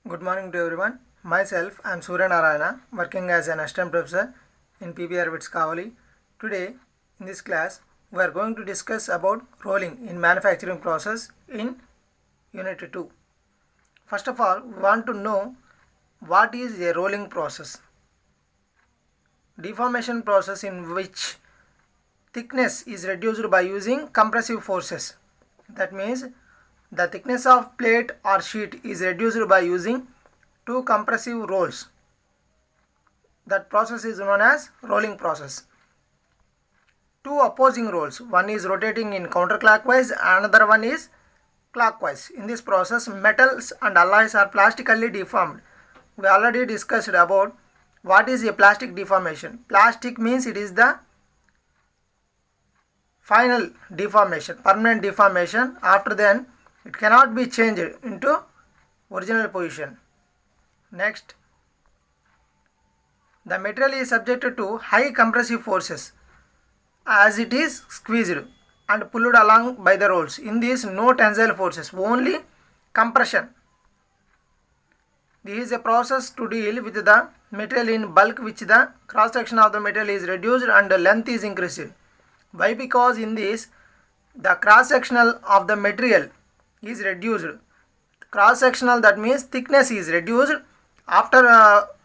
Good morning to everyone. Myself, I am Surya Narayana, working as an assistant professor in PBR Wits Kavali. Today, in this class, we are going to discuss about rolling in manufacturing process in Unit 2. First of all, we want to know what is a rolling process. Deformation process in which thickness is reduced by using compressive forces. That means the thickness of plate or sheet is reduced by using two compressive rolls. That process is known as rolling process. Two opposing rolls, one is rotating in counterclockwise, another one is clockwise. In this process, metals and alloys are plastically deformed. We already discussed about what is a plastic deformation. Plastic means it is the final deformation, permanent deformation. After then, it cannot be changed into original position. Next, the material is subjected to high compressive forces as it is squeezed and pulled along by the rolls. In this, no tensile forces, only compression. This is a process to deal with the material in bulk, which the cross section of the material is reduced and the length is increased. Why? Because in this, the cross sectional of the material is reduced. Cross sectional, that means thickness is reduced after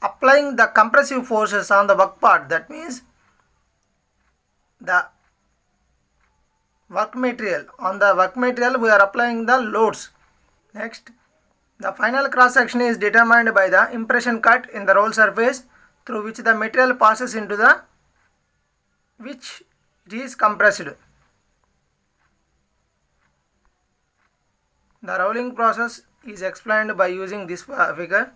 applying the compressive forces on the work part. That means the work material, on the work material we are applying the loads. Next, the final cross section is determined by the impression cut in the roll surface through which the material passes into the which it is compressed. The rolling process is explained by using this figure.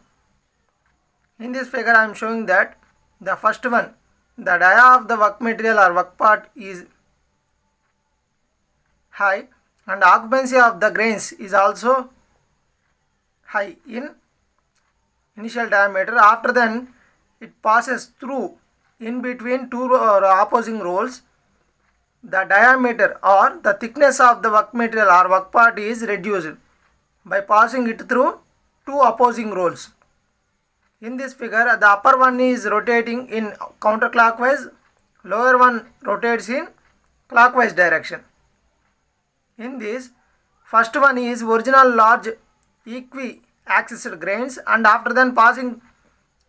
In this figure I am showing that the first one, the dia of the work material or work part is high and occupancy of the grains is also high in initial diameter. After then it passes through in between two opposing rolls. The diameter or the thickness of the work material or work part is reduced by passing it through two opposing rolls. In this figure, the upper one is rotating in counterclockwise, lower one rotates in clockwise direction. In this, first one is original large equi-axis grains, and after then passing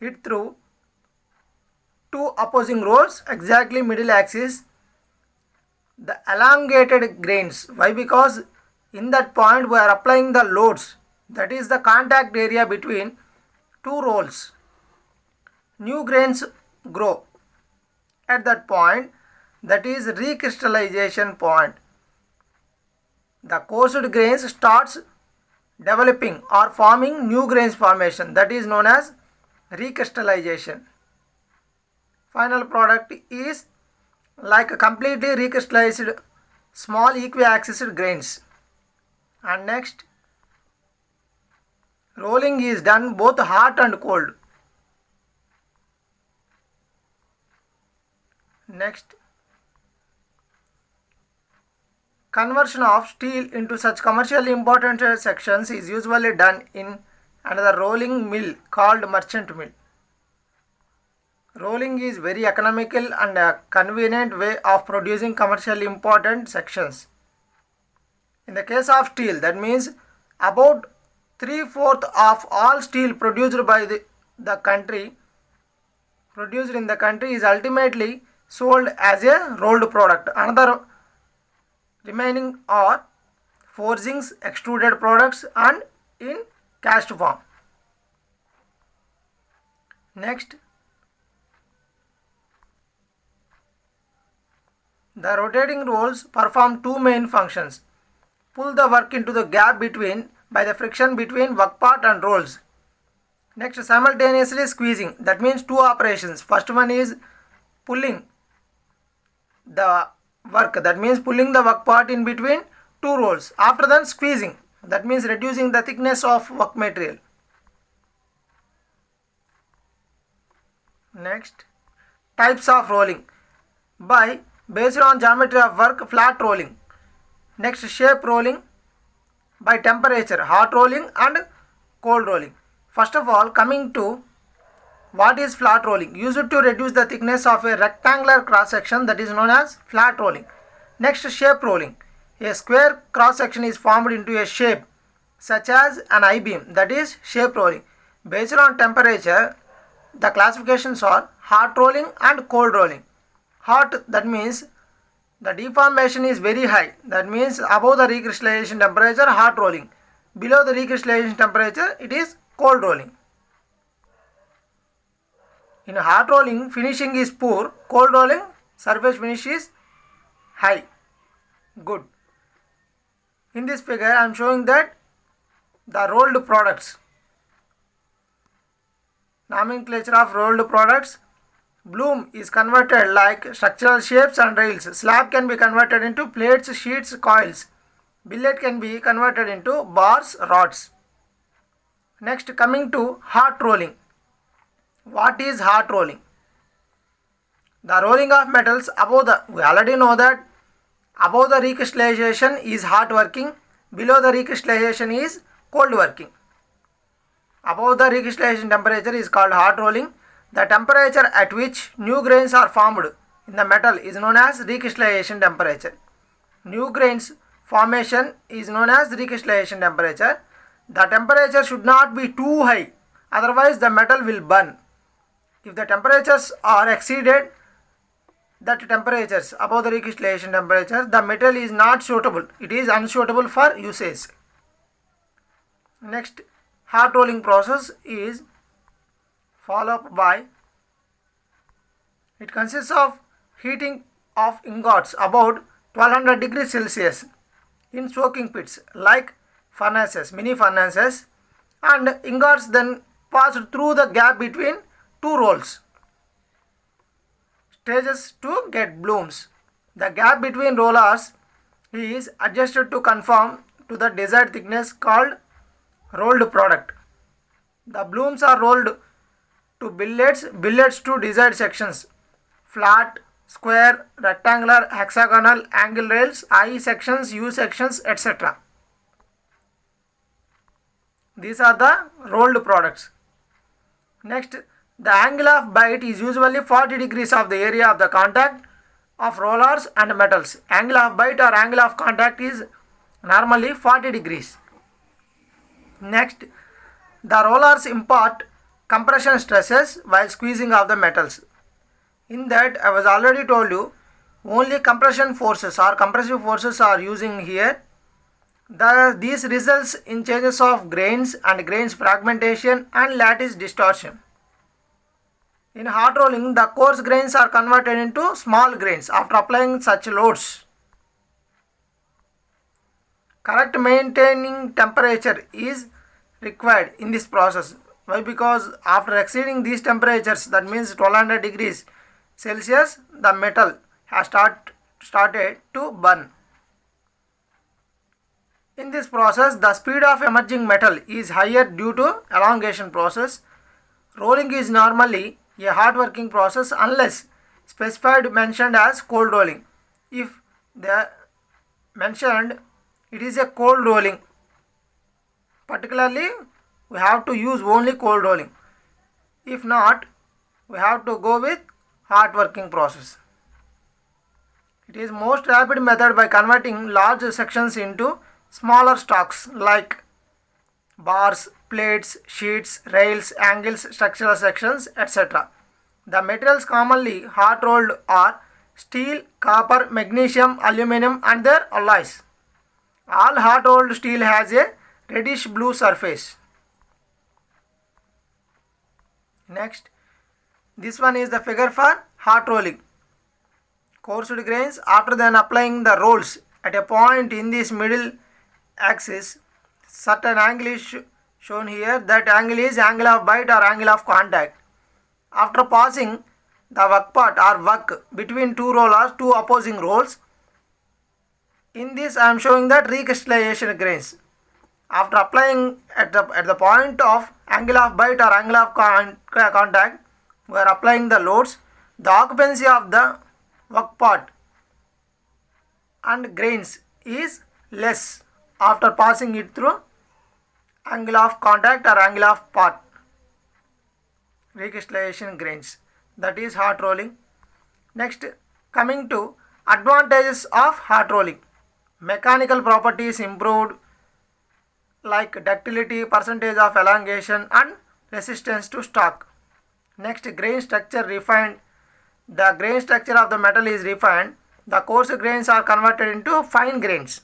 it through two opposing rolls, exactly middle axis, the elongated grains. Why? Because in that point we are applying the loads, that is the contact area between two rolls. New grains grow at that point, that is recrystallization point. The coarse grains starts developing or forming new grains formation, that is known as recrystallization. Final product is like a completely recrystallized small equi-axis grains. And next, rolling is done both hot and cold. Next, conversion of steel into such commercially important sections is usually done in another rolling mill called merchant mill. Rolling is very economical and a convenient way of producing commercially important sections. In the case of steel, that means about 3/4 of all steel produced by the country, produced in the country, is ultimately sold as a rolled product. Another remaining are forgings, extruded products, and in cast form. Next, the rotating rolls perform two main functions. Pull the work into the gap between by the friction between work part and rolls. Next, simultaneously squeezing, that means two operations. First one is pulling the work, that means pulling the work part in between two rolls. After then squeezing, that means reducing the thickness of work material. Next, types of rolling. Based on geometry of work, flat rolling. Next, shape rolling. By temperature, hot rolling and cold rolling. First of all, coming to what is flat rolling? Used to reduce the thickness of a rectangular cross section, that is known as flat rolling. Next, shape rolling. A square cross section is formed into a shape such as an I-beam, that is shape rolling. Based on temperature, the classifications are hot rolling and cold rolling. Hot, that means the deformation is very high, that means above the recrystallization temperature, hot rolling. Below the recrystallization temperature, it is cold rolling. In hot rolling, finishing is poor. Cold rolling, surface finish is high. Good. In this figure, I am showing that the rolled products. Nomenclature of rolled products. Bloom is converted like structural shapes and rails. Slab can be converted into plates, sheets, coils. Billet can be converted into bars, rods. Next, coming to hot rolling. What is hot rolling? The rolling of metals above the, we already know that above the recrystallization is hot working, below the recrystallization is cold working. Above the recrystallization temperature is called hot rolling. The temperature at which new grains are formed in the metal is known as recrystallization temperature. New grains formation is known as recrystallization temperature. The temperature should not be too high, otherwise the metal will burn. If the temperatures are exceeded, that temperatures above the recrystallization temperature, the metal is not suitable. It is unsuitable for usage. Next, hot rolling process is followed by, it consists of heating of ingots about 1200 degrees Celsius in soaking pits like furnaces, mini furnaces, and ingots then passed through the gap between two rolls stages to get blooms. The gap between rollers is adjusted to conform to the desired thickness called rolled product. The blooms are rolled to billets, billets to desired sections, flat, square, rectangular, hexagonal, angle rails, I sections, U sections, etc. These are the rolled products. Next, the angle of bite is usually 40 degrees of the area of the contact of rollers and metals. Angle of bite or angle of contact is normally 40 degrees. Next, the rollers impart compression stresses while squeezing of the metals. In that, I was already told you, only compression forces or compressive forces are using here. These results in changes of grains and grains fragmentation and lattice distortion. In hot rolling, the coarse grains are converted into small grains after applying such loads. Correct maintaining temperature is required in this process. Why? Because after exceeding these temperatures, that means 1200 degrees Celsius, the metal has started to burn. In this process, the speed of emerging metal is higher due to elongation process. Rolling is normally a hot working process unless specified mentioned as cold rolling. If they mentioned it is a cold rolling, particularly we have to use only cold rolling. If not, we have to go with hot working process. It is most rapid method by converting large sections into smaller stocks like bars, plates, sheets, rails, angles, structural sections, etc. The materials commonly hot rolled are steel, copper, magnesium, aluminum and their alloys. All hot rolled steel has a reddish blue surface. Next, this one is the figure for hot rolling. Coarse grains, after then applying the rolls at a point in this middle axis, certain angle is shown here. That angle is angle of bite or angle of contact. After passing the work part or work between two rollers, two opposing rolls, in this I am showing that recrystallization grains. After applying at the point of angle of bite or angle of contact, we are applying the loads. The occupancy of the work part and grains is less after passing it through angle of contact or angle of part recrystallization grains. That is hot rolling. Next, coming to advantages of hot rolling. Mechanical properties improved like ductility, percentage of elongation and resistance to shock. Next, grain structure refined. The grain structure of the metal is refined. The coarse grains are converted into fine grains.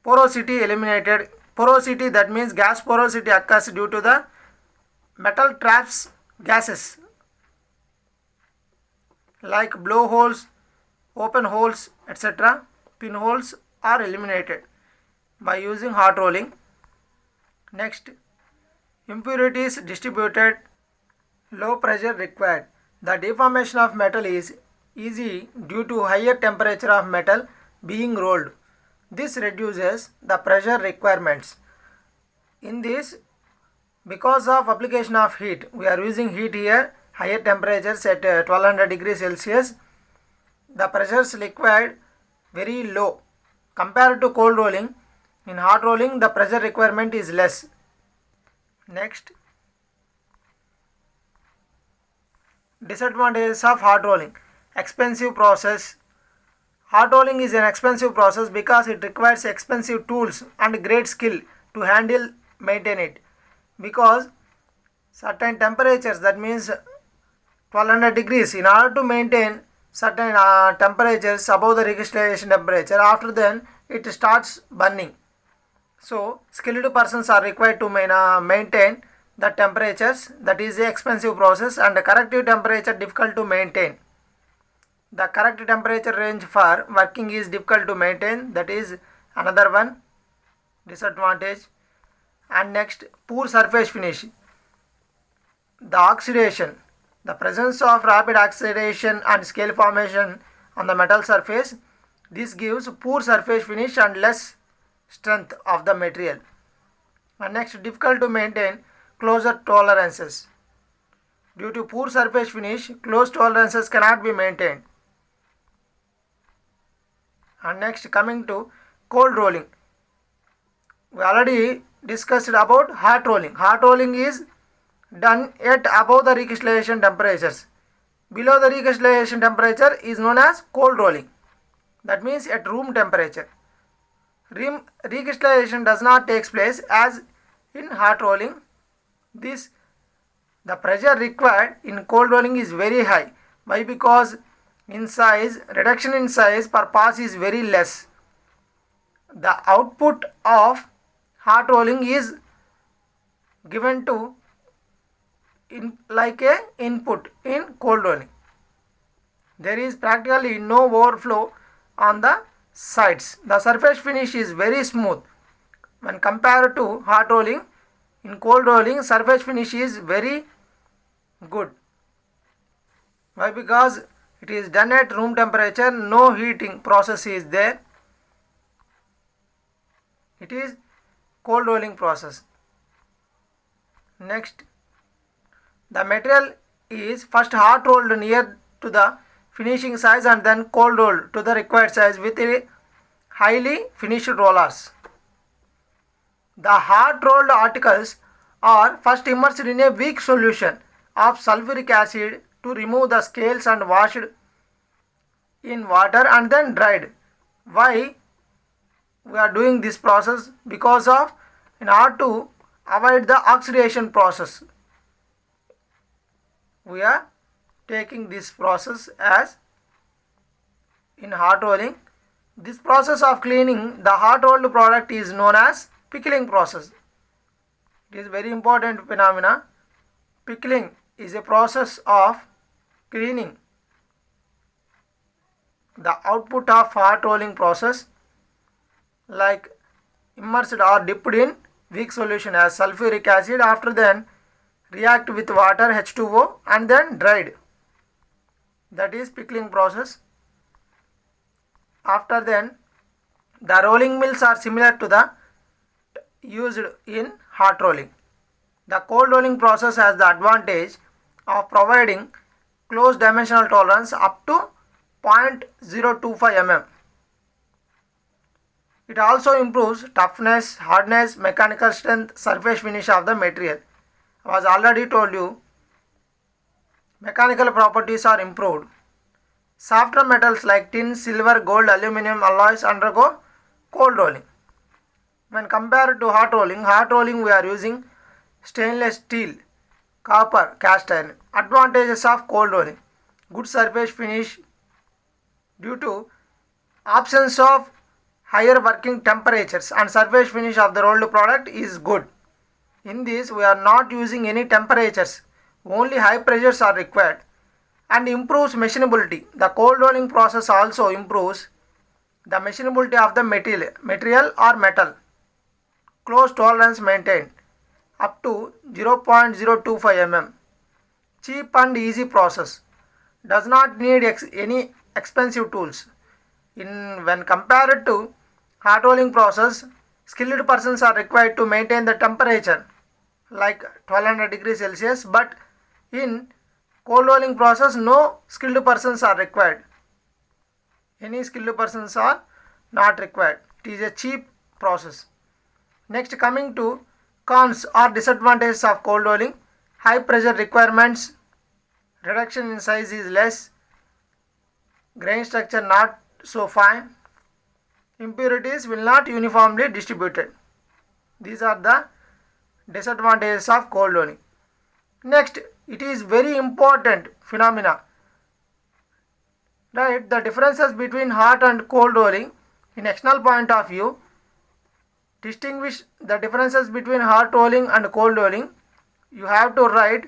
Porosity eliminated. Porosity, that means gas porosity, occurs due to the metal traps gases like blowholes, open holes, etc. Pinholes are eliminated by using hot rolling. Next, impurities distributed, low pressure required. The deformation of metal is easy due to higher temperature of metal being rolled. This reduces the pressure requirements. In this, because of application of heat, we are using heat here, higher temperatures at 1200 degrees Celsius, the pressures required very low compared to cold rolling. In hot rolling, the pressure requirement is less. Next, disadvantages of hot rolling. Expensive process. Hot rolling is an expensive process because it requires expensive tools and great skill to handle, maintain it. Because certain temperatures, that means 1200 degrees, in order to maintain certain temperatures above the recrystallization temperature, after then it starts burning. So skilled persons are required to maintain the temperatures. That is a expensive process, and the corrective temperature difficult to maintain. The correct temperature range for working is difficult to maintain. That is another one disadvantage. And next, poor surface finish. The oxidation. The presence of rapid oxidation and scale formation on the metal surface. This gives poor surface finish and less strength of the material. And next, difficult to maintain closure tolerances. Due to poor surface finish, close tolerances cannot be maintained. And next, coming to cold rolling. We already discussed about hot rolling. Hot rolling is done at above the recrystallization temperatures. Below the recrystallization temperature is known as cold rolling. That means at room temperature. Recrystallization does not take place as in hot rolling. The pressure required in cold rolling is very high. Why? Because in size, reduction in size per pass is very less. The output of hot rolling is given to like a input in cold rolling. There is practically no overflow on the sides. The surface finish is very smooth when compared to hot rolling. In cold rolling, surface finish is very good. Why? Because it is done at room temperature, no heating process is there. It is cold rolling process. Next, the material is first hot rolled near to the finishing size and then cold rolled to the required size with highly finished rollers. The hot rolled articles are first immersed in a weak solution of sulfuric acid to remove the scales and washed in water and then dried. Why we are doing this process? Because of in order to avoid the oxidation process, we are taking this process as in hot rolling. This process of cleaning the hot rolled product is known as pickling process. It is very important phenomena. Pickling is a process of cleaning the output of hot rolling process, like immersed or dipped in weak solution as sulfuric acid, after then react with water H2O and then dried. That is pickling process. After then, the rolling mills are similar to the used in hot rolling. The cold rolling process has the advantage of providing close dimensional tolerance up to 0.025 mm. It also improves toughness, hardness, mechanical strength, surface finish of the material. I was already told you mechanical properties are improved. Softer metals like tin, silver, gold, aluminum alloys undergo cold rolling. When compared to hot rolling we are using stainless steel, copper, cast iron. Advantages of cold rolling: good surface finish due to absence of higher working temperatures, and surface finish of the rolled product is good. In this we are not using any temperatures, only high pressures are required, and improves machinability. The cold rolling process also improves the machinability of the material or metal. Close tolerance maintained up to 0.025 mm. Cheap and easy process. Does not need any expensive tools. When compared to hot rolling process, skilled persons are required to maintain the temperature like 1200 degrees Celsius, but in cold rolling process no skilled persons are required. Any skilled persons are not required. It is a cheap process. Next, coming to cons or disadvantages of cold rolling: high pressure requirements, reduction in size is less, grain structure not so fine, impurities will not uniformly distributed. These are the disadvantages of cold rolling. Next, it is very important phenomena, right? The differences between hot and cold rolling in external point of view. Distinguish the differences between hot rolling and cold rolling. You have to write,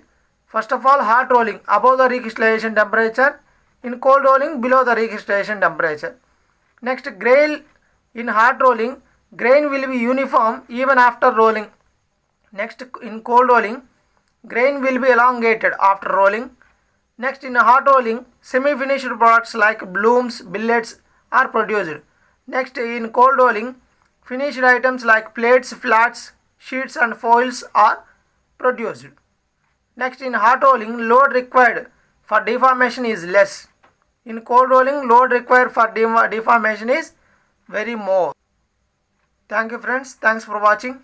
first of all, hot rolling above the recrystallization temperature, in cold rolling below the recrystallization temperature. Next, grain in hot rolling, grain will be uniform even after rolling. Next, in cold rolling, grain will be elongated after rolling. Next, in hot rolling, semi-finished products like blooms, billets are produced. Next, in cold rolling, finished items like plates, flats, sheets and foils are produced. Next, in hot rolling, load required for deformation is less. In cold rolling, load required for deformation is very more. Thank you friends. Thanks for watching.